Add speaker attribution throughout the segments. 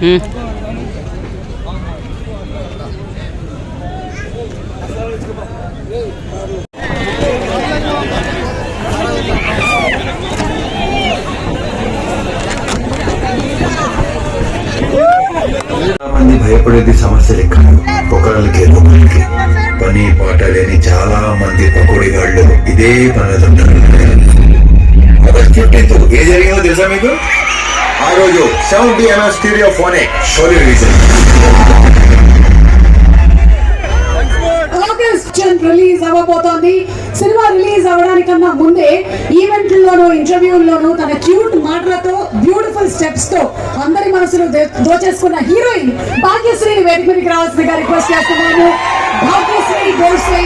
Speaker 1: మంది భయపడేది సమస్యలే కాదు, పొగలకి రోగులకి. పని పాట లేని చాలా మంది పకోడీగాళ్ళు ఇదే పనులుంటారు. ఆగస్ట్ 15 ఏ జరిగిందో తెలుసా మీకు? ఆ రోజు 70 stereophonic షోరీ release.
Speaker 2: Release అవ్వబోతోంది. Cinema release అవ్వడానికన్నా ముందే ఈవెంట్లలోనూ ఇంటర్వ్యూల్లోనూ తన క్యూట్ మాటలతో బ్యూటిఫుల్ స్టెప్స్ తో అందరి మనసును దోచేసుకున్న హీరోయిన్ భాగ్యశ్రీ వేదిక మీదకి రావాల్సిందిగా రిక్వెస్ట్ చేస్తున్నాము. Bhagyashree Godse.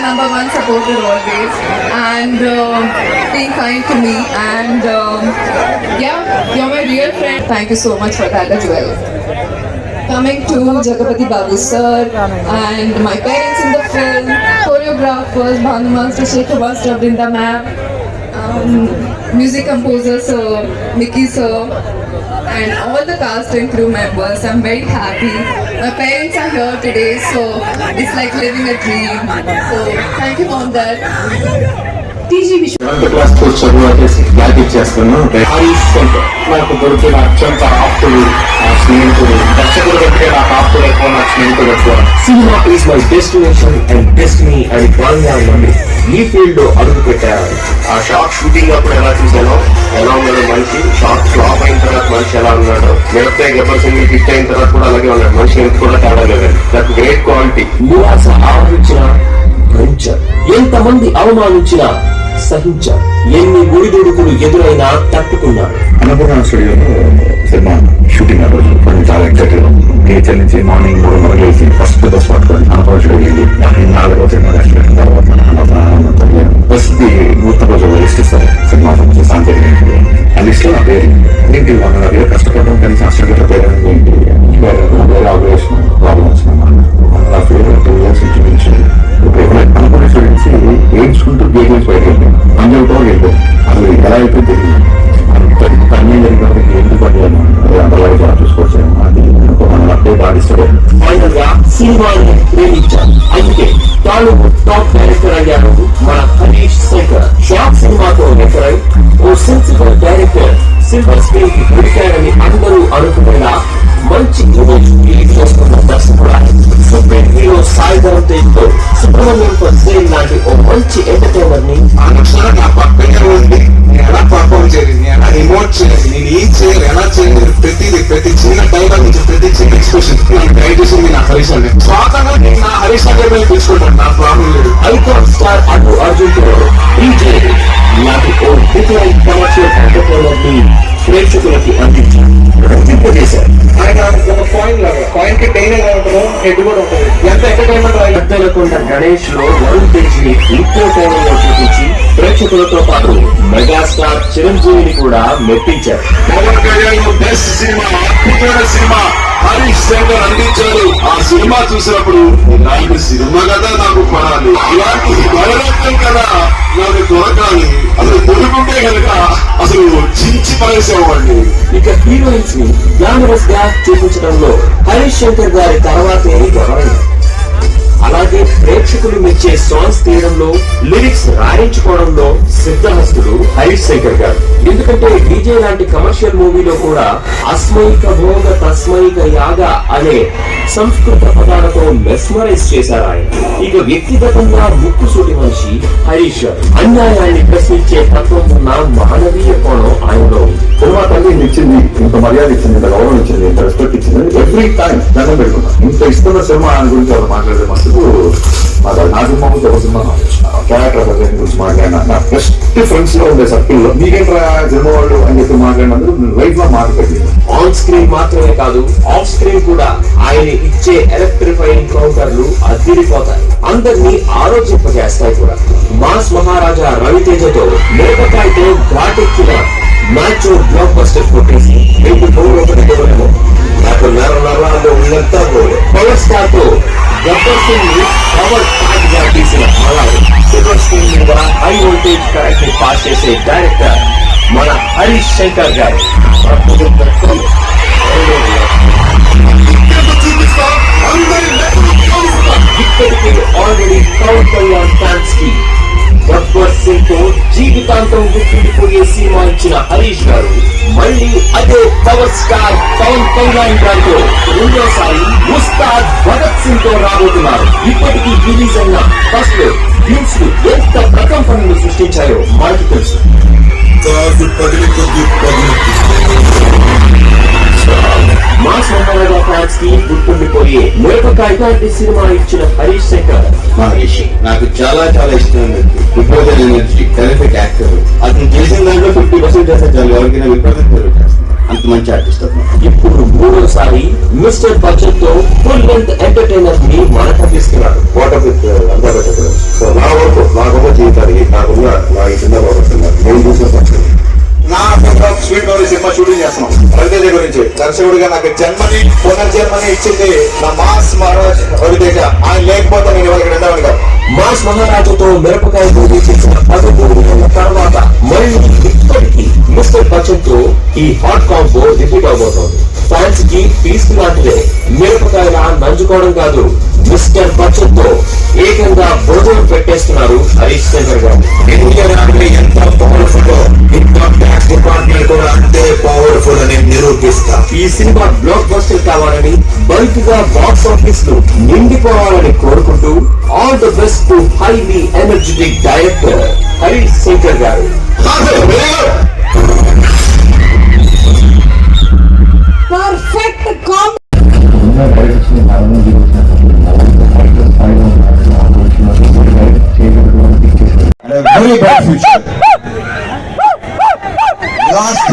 Speaker 3: Number one supporter always, and being kind to me, and yeah, you're my real friend. Thank you so much for that as well. Coming to Jagapati Babu sir and my parents in the film, choreographers Bhanu Master, Shekhar Master, Brinda ma'am, music composer sir, Mickey sir, and all the cast and crew members. I'm very happy. My parents are here today, so it's like living a dream. So thank you on that.
Speaker 4: Class course చదువు graduate చేస్తాను. నాకు దొరికిన అత్యంత ఆప్తుడు స్నేహితుడు, దర్శకుడు కంటే నాకు ఆప్తుడు ఎక్కువ, నా స్నేహితుడు ఎక్కువ. Cinema is my destination and destiny అని బాగా మంది ఈ ఫీల్డ్ లో అడుగు పెట్టారు. ఆ షార్ట్ షూటింగ్ అప్పుడు ఎలా చూసానో, ఎలా ఉన్నాడు మనిషి, షార్ట్ ఫ్లాప్ అయిన తర్వాత మనిషి ఎలా ఉన్నాడు, మిగతా గబ్బర్ సింగ్ హిట్ అయిన తర్వాత కూడా అలాగే ఉన్నాడు మనిషి, ఎంత కూడా తేడా లేదు. That great quality. నిరాశ ఆవరించిన ఎంతమంది అవమానించినా సహించారు, ఎన్ని గుడిదుడుకులు ఎదురైనా తట్టుకున్నాడు.
Speaker 1: అన్నపూర్ణ స్టూడియోలో సినిమా షూటింగ్ ఆ రోజు చాలా ఎక్సైటెడ్. నేచర్ నుంచి మార్నింగ్ 3 లేచి ఫస్ట్ బస్ పట్టుకొని అన్నపూర్ణ స్టూడియో వెళ్ళి 4వ సినిమా తర్వాత ఫస్ట్ నూతన రోజు లిస్ట్ ఇస్తారు. సినిమా సంబంధించి సాంకేతిక ఆ లిస్ట్ లో నా పేరు ఏంటి, 1.5 years కష్టపడడం కానీ సంస్కృత పేరు వేరే ఆపరేషన్ ప్రాబ్లం వచ్చిన 2 years నుంచి అన్నపూర్ణ స్టూడియో నుంచి ఏడ్చుకుంటూ గేట్ నుంచి బయట వెళ్ళాను. అంజవుతో వెళ్ళాను. అసలు ఎలా అయితే తెలియదు, అన్నీ జరిగినప్పుడు ఎందుకు పడ్డాను, అదే అందరిలాగా చాలా చూసుకోవచ్చు. అది అప్డేట్ ఆడిస్తాడు.
Speaker 4: ఫైనల్ గా సినిమాని ప్రేమించాను, అందుకే తాను టాప్ డైరెక్టర్ అయ్యాను మన హరీష్ శంకర్. షార్ట్ సినిమాతో రెఫర్ అయి ఓ సెన్సిబుల్ డైరెక్టర్ సిల్వర్ స్క్రీన్ కి దొరికాడని అందరూ అనుకునేలా మంచి ఇమేజ్ క్రియేట్ చేస్తున్న దర్శకుడు సూపర్ హీరో సాయి ధరమ్ తేజ్ తో సుబ్రహ్మణ్యం పర్సేల్ లాంటి ఓ మంచి ఎంటర్టైనర్ ని
Speaker 5: ఆ లక్షణం నా పక్కనే ఉంది. నేను ఎలా పర్ఫార్మ్ చేయాలి, నేను ఎమోట్ చేయాలి, నేను ఏం చేయాలి, ఎలా చేయాలి, ప్రతి చిన్న డైలాగ్ నుంచి ప్రతి చిన్న ఎక్స్ప్రెషన్ ట్రై చేసింది నా హరీష్ అనే. స్వాతంగా నేను నా హరీష్ అనే మీద తీసుకుంటాను, నా ప్రాబ్లం లేదు.
Speaker 4: ఐకాన్ స్టార్ అల్లు అర్జున్ తో ఇలాంటి ఓ డిఫరెంట్ కమర్షియల్ ఎంటర్టైనర్ ని ప్రేక్షకులకి అందించారు.
Speaker 5: ఆయన ఒక కాయిన్ కి టైన్ ఎలా ఉంటుందో హెడ్ కూడా ఉంటుంది. ఎంత ఎంటర్టైన్మెంట్.
Speaker 4: పెద్దలకొండ గణేష్ లో వరుణ్ తేజ్ ని ఇంకో టైంలో చూపించి ప్రేక్షకులతో పాటు మెగాస్టార్ చిరంజీవిని కూడా మెప్పించారు.
Speaker 5: బెస్ట్ సినిమా, అద్భుతమైన సినిమా హరీష్ శంకర్ అందించారు. ఆ సినిమా చూసినప్పుడు ఇలాంటి సినిమా కదా నాకు పడాలి, ఇలాంటి గణరత్నం కదా నాకు దొరకాలి, అసలు దొరుకుంటే కనుక అసలు చించి పడేసేవాడిని.
Speaker 4: ఇక హీరోయిన్స్ ని గ్లామరస్ గా చూపించడంలో హరీష్ శంకర్ గారి తర్వాతే ఎవరైనా. అలాగే ప్రేక్షకులు మెచ్చే సాంగ్స్ తీయడంలో, లిరిక్స్ రాయించుకోవడంలో సిద్ధహస్తుడు హరీష్ శంకర్ గారు. ఎందుకంటే డీజే లాంటి కమర్షియల్ మూవీలో కూడా అస్మైక భోగ తస్మైక యాగ అనే సంస్కృత పదాలతో మెస్మరైజ్ చేశారు ఆయన. ఇక వ్యక్తిగతంగా ముక్కుసూటి మనిషి హరీష్ గారు. అన్యాయాన్ని ప్రశ్నించే తత్వం ఉన్న మానవీయ కోణం ఆయనలో ఉంది.
Speaker 1: సినిమా తల్లి ఇచ్చింది, ఇంత మర్యాద ఇచ్చింది, ఇంత గౌరవం ఇచ్చింది, ఇంత రెస్పెక్ట్ ఇచ్చింది. ఎవ్రీ టైం దండం పెట్టుకున్నాను. ఇంత ఇస్తున్న సినిమా గురించి వాళ్ళు మాట్లాడే మటుకు నా సినిమా గురించి ఒక సినిమా క్యారెక్టర్ గురించి మాట్లాడినా నా బెస్ట్ ఫ్రెండ్స్ లో ఉండే సర్కిల్లో మీకేంట్రా జన్మ వాళ్ళు అని చెప్పి మాట్లాడినందుకు లైఫ్ లో మాట్లాడి
Speaker 4: ఆన్ స్క్రీన్ మాత్రమే కాదు, ఆఫ్ స్క్రీన్ కూడా ఆయన ఇచ్చే ఎలక్ట్రిఫైయింగ్ కౌంటర్లు అదిరిపోతాయి, అందరినీ ఆలోచింపజేస్తాయి కూడా. మాస్ మహారాజా రవితేజతో మిరపకాయతో ఘాటెక్కిన మ్యాచ్ బ్లాక్ బస్టర్ కొట్టేసి 2 గోల్ ఒకటి గోలేమో నాకు నరాల్లో ఉన్నంతా గోలే. పవర్ స్టార్ తో గబ్బర్ సింగ్ ని పవర్ ప్యాక్ గా తీసిన అలాగే సూపర్ స్క్రీన్ మీద హై వోల్టేజ్ కరెంట్ ని పాస్ చేసే డైరెక్టర్ మన హరీష్ శంకర్ గారు. ఇప్పటికే ఆల్రెడీ పవన్ కళ్యాణ్ ఫ్యాన్స్ కి గబ్బర్ సింగ్ తో జీవితాంతం గుర్తుండిపోయే సినిమా ఇచ్చిన హరీష్ గారు మళ్ళీ అదే పవర్ స్టార్ పవన్ కళ్యాణ్ గారితో రెండోసారి ఉస్తాద్ భగత్ సింగ్ తో రాబోతున్నారు. ఇప్పటికీ రిలీజ్ అయిన ఫస్ట్ వ్యూస్ ఎంత ప్రకంపనలు సృష్టించాయో మనకు తెలుసు. మాస్ మహారాజా ఫ్యాన్స్ కి గుర్తుండిపోయే మిరపకాయ లాంటి సినిమా ఇచ్చిన హరీష్ శంకర్.
Speaker 5: మహేష్ నాకు చాలా చాలా ఇష్టం. విప్రజన్ ఎనర్జీ టెరిఫిక్ యాక్టర్. అతను చేసిన దాంట్లో 50% చేస్తే చాలు ఎవరికైనా విప్రజన్ అంత మంచి ఆర్టిస్ట్ అతను.
Speaker 4: ఇప్పుడు మూడోసారి మిస్టర్ బడ్జెట్ తో ఫుల్ లెంత్ ఎంటర్టైనర్ ని మనకు తీసుకున్నాడు.
Speaker 1: సో నా వరకు నాకున్న జీవితానికి నాకున్న నా ఈ చిన్న బాబుతున్నారు నేను చూసిన పక్షులు
Speaker 5: నా స్వీట్ మెమరీ సినిమా షూటింగ్ చేస్తున్నాం. రవితేజ గురించి దర్శకుడిగా నాకు జన్మని పునర్జన్మని ఇచ్చింది నా మాస్ మహారాజ్ రవితేజ. ఆయన లేకపోతే నేను ఇవాళ ఇక్కడ ఉండేవాడిని కాదు.
Speaker 4: మాస్ మహారాజుతో మిరపకాయ మూవీ చేసిన 13 నెలల తర్వాత మళ్ళీ ఇప్పటికీ మిస్టర్ బడ్జెట్ తో ఈ హాట్ కాంబో రిపీట్ అవబోతోంది. ఫ్యాన్స్ కి పీస్ లాంటిదే. మిరపకాయలా నంచుకోవడం కాదు, మిస్టర్ బడ్జెట్ తో ఏకంగా భోజనం పెట్టేస్తున్నారు హరీష్ శంకర్ గారు.
Speaker 5: ఇండియన్ ఆర్మీ ఎంత పవర్ఫుల్ ఇన్కమ్ ట్యాక్స్ డిపార్ట్మెంట్ కూడా అంతే పవర్ఫుల్ అని నిరూపిస్తా.
Speaker 4: ఈ సినిమా బ్లాక్ బస్టర్ కావాలని బల్క్ గా బాక్స్ ఆఫీస్ ను నిండిపోవాలని కోరుకుంటూ all the best to highly energetic director Harish Shankar గారు.
Speaker 2: Perfect combo.
Speaker 6: Very bright future. Last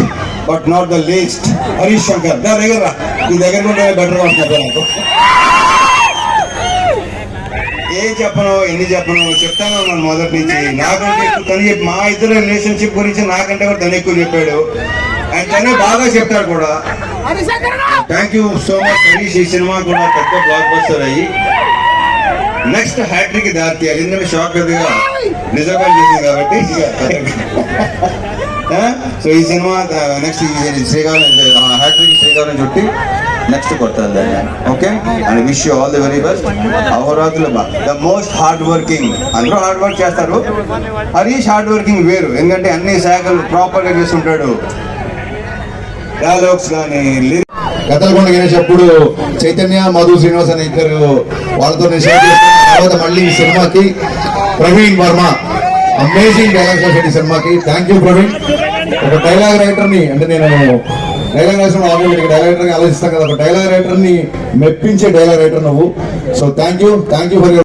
Speaker 6: but not the least, Harish Shankar. నా దగ్గర ఈ దగ్గర ఉంటే బెటర్ అవుతుంది నాకు. ఏం చెప్పను ఎన్ని చెప్పను చెప్తాను నన్ను మొదటి నుంచి. నాకంటే ఎక్కువ తను చెప్పి మా ఇద్దరు రిలేషన్షిప్ గురించి నాకంటే కూడా తను ఎక్కువ చెప్పాడు. అండ్ తనే బాగా చెప్తాడు కూడా. Thank you so much Harish. ఈ సినిమా కూడా పెద్ద బ్లాక్ బస్టర్ అయ్యి నెక్స్ట్ హ్యాట్రిక్ దారి తీయాలి. ఎందుకంటే షాక్ పెద్దగా నిజంగా చేసింది కాబట్టి. సో ఈ cinema next Srikakulam hattrick Srikakulam చుట్టి నెక్స్ట్ కొట్టాలి దాన్ని. Okay and wish you all the very best. అవరాత్రులు ద మోస్ట్ హార్డ్ వర్కింగ్. అందరూ హార్డ్ వర్క్ చేస్తారు. హరీష్ హార్డ్ వర్కింగ్ వేరు. ఎందుకంటే అన్ని శాఖలు ప్రాపర్ గా చేస్తుంటాడు. డైలాగ్స్ కానీ
Speaker 1: గతలకొండ గణేష్ అప్పుడు చైతన్య మధు శ్రీనివాస్ అనే ఇద్దరు వాళ్ళతో నేను షేర్ చేసుకున్న తర్వాత మళ్ళీ ఈ సినిమాకి ప్రవీణ్ వర్మ అమేజింగ్ డైలాగ్స్ రాశాడు ఈ సినిమాకి. Thank you Praveen. ఒక డైలాగ్ రైటర్ ని అంటే నేను డైలాగ్ రాసిన డైలాగ్ రైటర్ గా ఆలోచిస్తాను కదా, ఒక డైలాగ్ రైటర్ ని మెప్పించే డైలాగ్ రైటర్ నువ్వు. So thank you for your